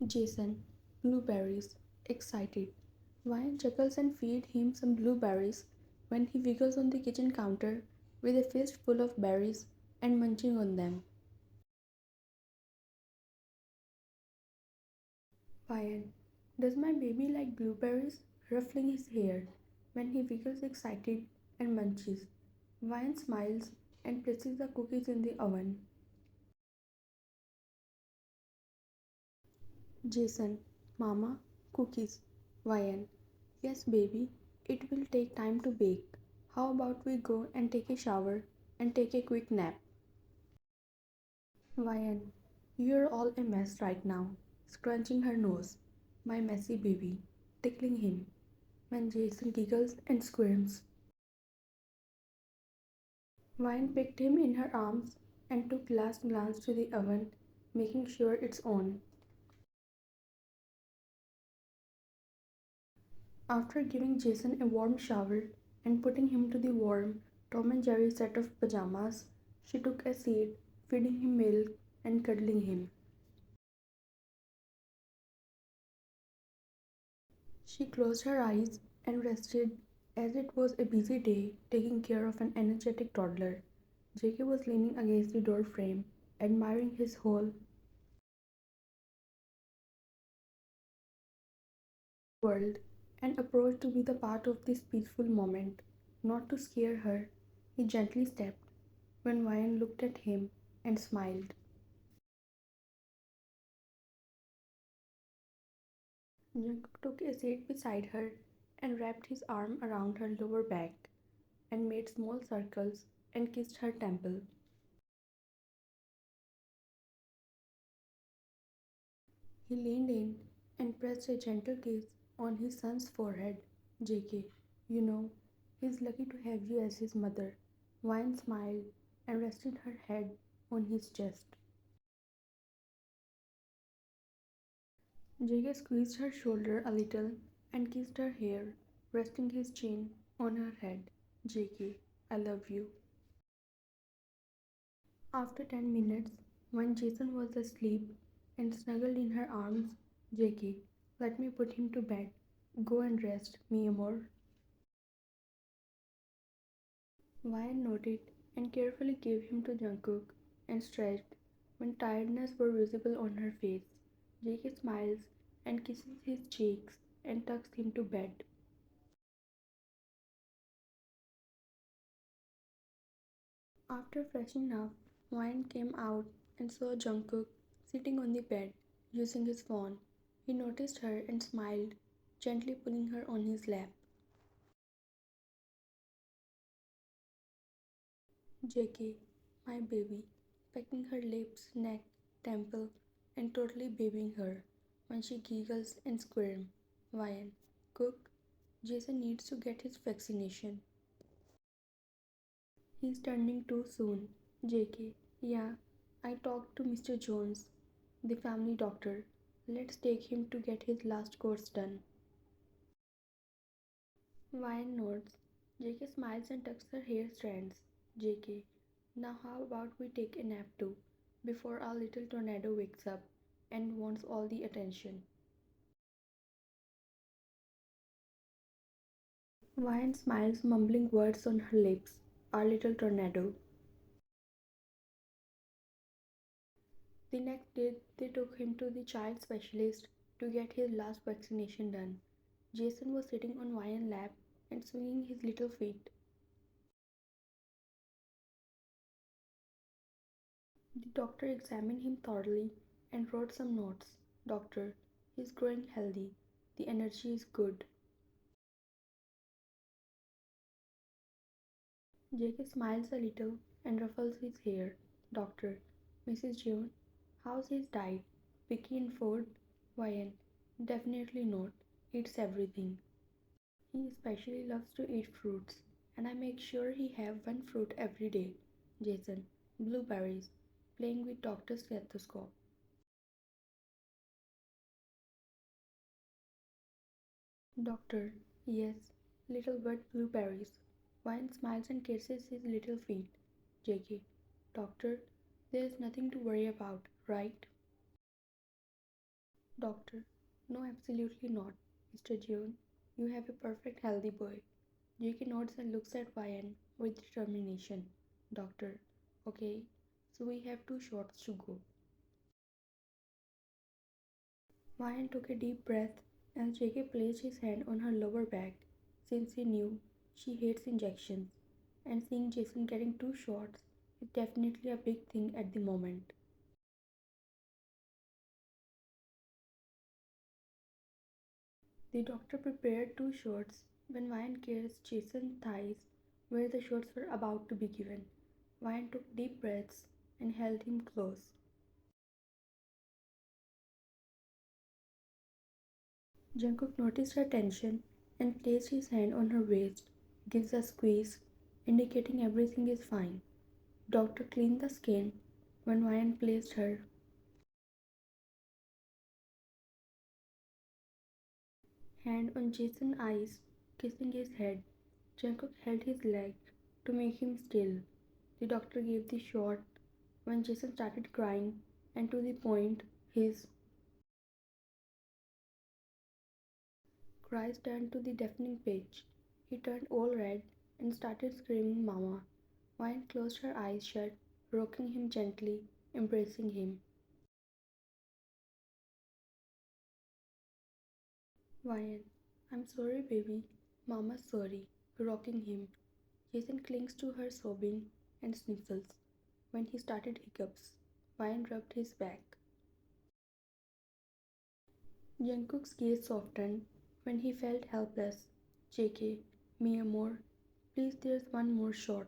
Jason, blueberries, excited. Ryan chuckles and feeds him some blueberries when he wiggles on the kitchen counter with a fist full of berries and munching on them. Ryan, does my baby like blueberries? Ruffling his hair when he wiggles excited and munches. Ryan smiles and places the cookies in the oven. Jason, Mama, cookies. Ryan, yes, baby, it will take time to bake. How about we go and take a shower and take a quick nap? Ryan, you're all a mess right now, scrunching her nose. My messy baby, tickling him. When Jason giggles and squirms. Ryan picked him in her arms and took last glance to the oven, making sure it's on. After giving Jason a warm shower and putting him to the warm Tom and Jerry set of pajamas, she took a seat, feeding him milk and cuddling him. She closed her eyes and rested as it was a busy day taking care of an energetic toddler. JK was leaning against the door frame, admiring his whole world, and approached to be the part of this peaceful moment. Not to scare her, he gently stepped when Ryan looked at him and smiled. Jungkook took a seat beside her and wrapped his arm around her lower back and made small circles and kissed her temple. He leaned in and pressed a gentle kiss on his son's forehead. JK, you know, he's lucky to have you as his mother. Ryan smiled and rested her head on his chest. JK squeezed her shoulder a little and kissed her hair, resting his chin on her head. JK, I love you. After 10 minutes, when Jason was asleep and snuggled in her arms, JK, let me put him to bed. Go and rest, mi amor. Ryan nodded and carefully gave him to Jungkook and stretched when tiredness were visible on her face. JK smiles and kisses his cheeks and tucks him to bed. After freshening up, Ryan came out and saw Jungkook sitting on the bed using his phone. He noticed her and smiled, gently pulling her on his lap. JK, my baby, pecking her lips, neck, temple, and totally babying her when she giggles and squirms. Ryan, cook, Jason needs to get his vaccination. He's turning 2 soon. JK, yeah, I talked to Mr. Jones, the family doctor. Let's take him to get his last course done. Ryan nods. JK smiles and tucks her hair strands. JK, now how about we take a nap too, before our little tornado wakes up and wants all the attention? Ryan smiles, mumbling words on her lips. Our little tornado. The next day, they took him to the child specialist to get his last vaccination done. Jason was sitting on Ryan's lap and swinging his little feet. The doctor examined him thoroughly and wrote some notes. Doctor, he's growing healthy. The energy is good. JK smiles a little and ruffles his hair. Doctor, Mrs. June, how's his diet? Picky in food? Ryan, definitely not. Eats everything. He especially loves to eat fruits, and I make sure he have one fruit every day. Jason, blueberries, playing with doctor's stethoscope. Doctor, yes, little wet blueberries. Ryan smiles and kisses his little feet. JK, Doctor, there is nothing to worry about, right? Doctor, no, absolutely not. Mr. June, you have a perfect healthy boy. JK nods and looks at Ryan with determination. Doctor, okay, so we have 2 shots to go. Ryan took a deep breath as JK placed his hand on her lower back since he knew she hates injections, and seeing Jason getting 2 shots is definitely a big thing at the moment. The doctor prepared 2 shots when Ryan kissed Jason's thighs where the shots were about to be given. Ryan took deep breaths and held him close. Jungkook noticed her tension and placed his hand on her waist, gives a squeeze, indicating everything is fine. Doctor cleaned the skin when Ryan placed her hand on Jason's eyes, kissing his head. Jungkook held his leg to make him still. The doctor gave the shot when Jason started crying, and to the point, his cries turned to the deafening pitch. He turned all red and started screaming, Mama. Ryan closed her eyes shut, rocking him gently, embracing him. Ryan, I'm sorry, baby. Mama's sorry, rocking him. Jason clings to her, sobbing, and sniffles. When he started hiccups, Ryan rubbed his back. Jungkook's gaze softened when he felt helpless. JK, me more. Please, there's one more shot.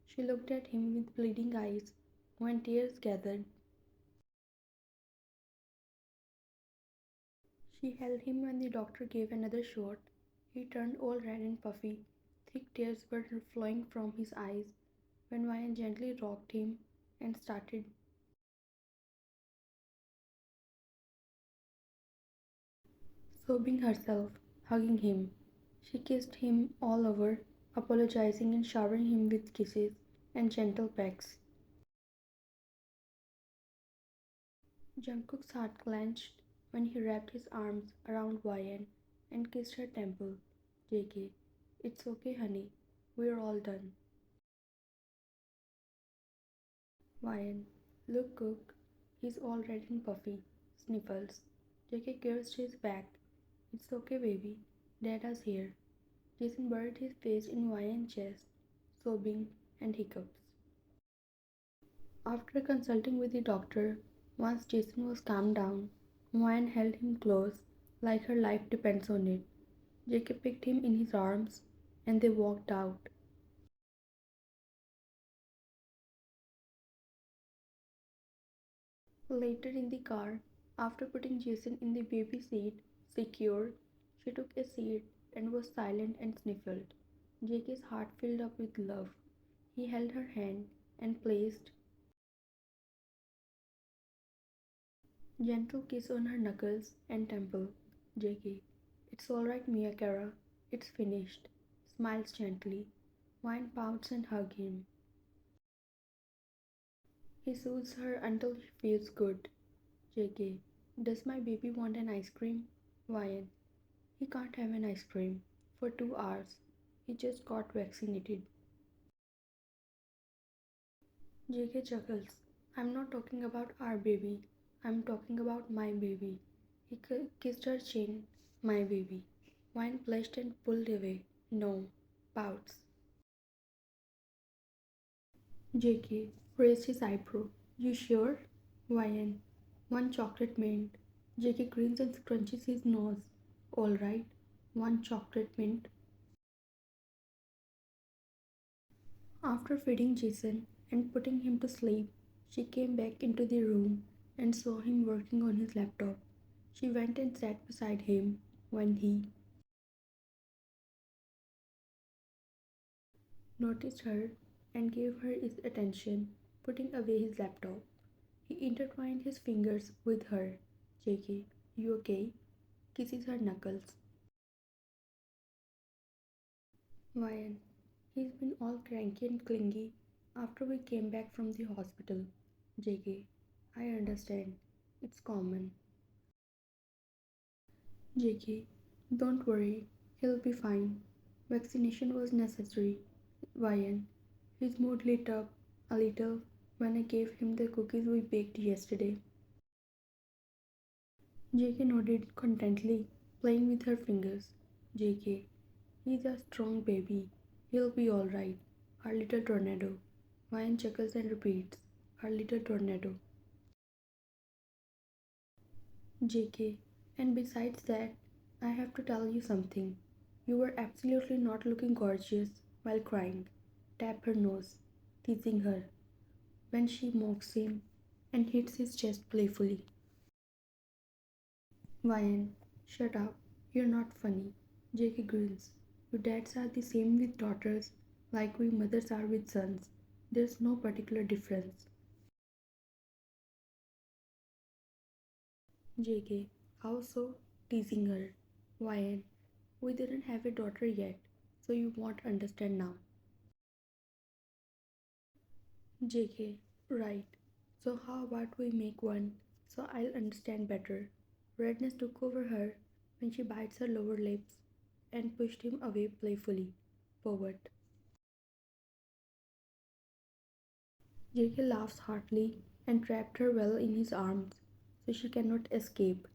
She looked at him with bleeding eyes when tears gathered. She held him when the doctor gave another shot. He turned all red and puffy. Thick tears were flowing from his eyes when Ryan gently rocked him and started sobbing herself, hugging him. She kissed him all over, apologizing and showering him with kisses and gentle pecks. Jungkook's heart clenched when he wrapped his arms around Ryan and kissed her temple. JK, it's okay, honey. We're all done. Ryan, look, Cook. He's all red and puffy. Sniffles. JK kissed his back. It's okay, baby. Dada's here. Jason buried his face in Ryan's chest, sobbing and hiccups. After consulting with the doctor, once Jason was calmed down, Ryan held him close, like her life depends on it. Jacob picked him in his arms, and they walked out. Later in the car, after putting Jason in the baby seat, secure, she took a seat and was silent and sniffled. Jake's heart filled up with love. He held her hand and placed gentle kiss on her knuckles and temple. JK, it's alright, Mia Kara. It's finished. Smiles gently. Wine pouts and hug him. He soothes her until she feels good. JK, does my baby want an ice cream? Ryan, he can't have an ice cream for 2 hours. He just got vaccinated. JK chuckles. I'm not talking about our baby. I'm talking about my baby. He kissed her chin. My baby. Wine blushed and pulled away. No. Pouts. JK raised his eyebrow. You sure? Ryan. One chocolate mint. JK grins and scrunches his nose. All right. One chocolate mint. After feeding Jason and putting him to sleep, she came back into the room and saw him working on his laptop. She went and sat beside him when he noticed her and gave her his attention, putting away his laptop. He intertwined his fingers with her. JK, you okay? Kisses her knuckles. Ryan, he's been all cranky and clingy after we came back from the hospital. JK, I understand. It's common. JK, don't worry, he'll be fine. Vaccination was necessary. YN, his mood lit up a little when I gave him the cookies we baked yesterday. JK nodded contently, playing with her fingers. JK, he's a strong baby. He'll be alright. Our little tornado. YN chuckles and repeats, our little tornado. JK, and besides that, I have to tell you something. You were absolutely not looking gorgeous while crying. Tap her nose, teasing her, when she mocks him and hits his chest playfully. YN, shut up. You're not funny. JK grins. You dads are the same with daughters like we mothers are with sons. There's no particular difference. JK, how so? Teasing her. YN, we didn't have a daughter yet, so you won't understand now. JK, right. So how about we make one so I'll understand better? Redness took over her when she bites her lower lips and pushed him away playfully. Forward. JK laughs heartily and trapped her well in his arms so she cannot escape.